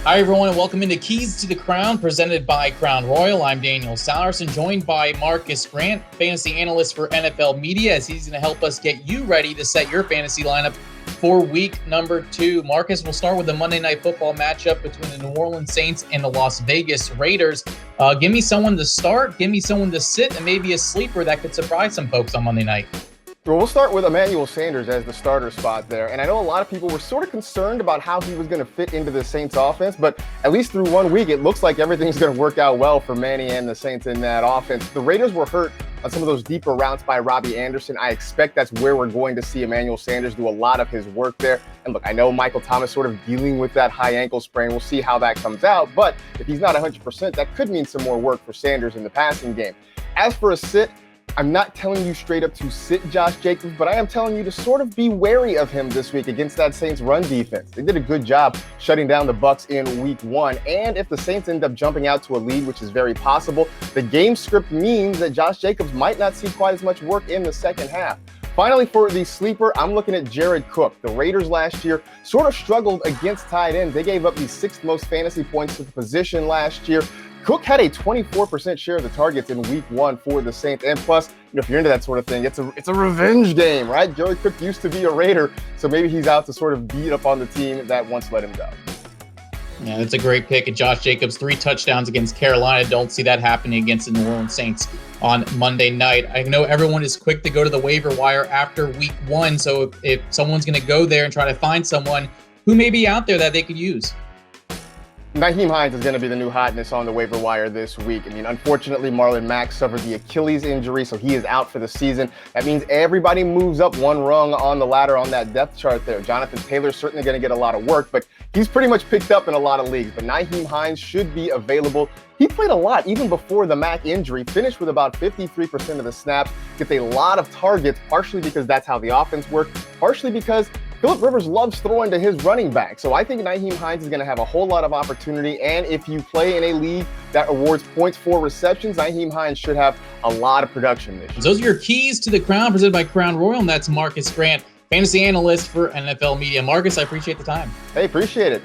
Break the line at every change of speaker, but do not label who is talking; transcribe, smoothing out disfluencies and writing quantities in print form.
Hi, everyone, and welcome into Keys to the Crown, presented by Crown Royal. I'm Emmanuel Sallerson, joined by Marcas Grant, fantasy analyst for NFL Media, as he's going to help us get you ready to set your fantasy lineup for week number 2. Marcus, we'll start with the Monday Night Football matchup between the New Orleans Saints and the Las Vegas Raiders. Give me someone to start, give me someone to sit, and maybe a sleeper that could surprise some folks on Monday night.
Well, we'll start with Emmanuel Sanders as the starter spot there. And I know a lot of people were sort of concerned about how he was going to fit into the Saints offense, but at least through 1 week, it looks like everything's going to work out well for Manny and the Saints in that offense. The Raiders were hurt on some of those deeper routes by Robbie Anderson. I expect that's where we're going to see Emmanuel Sanders do a lot of his work there. And look, I know Michael Thomas sort of dealing with that high ankle sprain. We'll see how that comes out. But if he's not 100%, that could mean some more work for Sanders in the passing game. As for a sit, I'm not telling you straight up to sit Josh Jacobs, but I am telling you to sort of be wary of him this week against that Saints run defense. They did a good job shutting down the Bucs in week 1. And if the Saints end up jumping out to a lead, which is very possible, the game script means that Josh Jacobs might not see quite as much work in the second half. Finally, for the sleeper, I'm looking at Jared Cook. The Raiders last year sort of struggled against tight ends. They gave up the 6th most fantasy points to the position last year. Cook had a 24% share of the targets in week 1 for the Saints. And plus, if you're into that sort of thing, it's a revenge game, right? Jared Cook used to be a Raider, so maybe he's out to sort of beat up on the team that once let him go.
Yeah, that's a great pick. And Josh Jacobs, 3 touchdowns against Carolina. Don't see that happening against the New Orleans Saints on Monday night. I know everyone is quick to go to the waiver wire after week 1. So if someone's going to go there and try to find someone who may be out there that they could use.
Nyheim Hines is going to be the new hotness on the waiver wire this week. I mean, unfortunately, Marlon Mack suffered the Achilles injury, so he is out for the season. That means everybody moves up one rung on the ladder on that depth chart there. Jonathan Taylor's certainly going to get a lot of work, but he's pretty much picked up in a lot of leagues. But Nyheim Hines should be available. He played a lot even before the Mack injury, finished with about 53% of the snaps, gets a lot of targets, partially because that's how the offense worked, partially because Phillip Rivers loves throwing to his running back. So I think Nyheim Hines is going to have a whole lot of opportunity. And if you play in a league that awards points for receptions, Nyheim Hines should have a lot of production this year.
Those are your keys to the crown presented by Crown Royal. And that's Marcas Grant, fantasy analyst for NFL Media. Marcus, I appreciate the time.
Hey, appreciate it.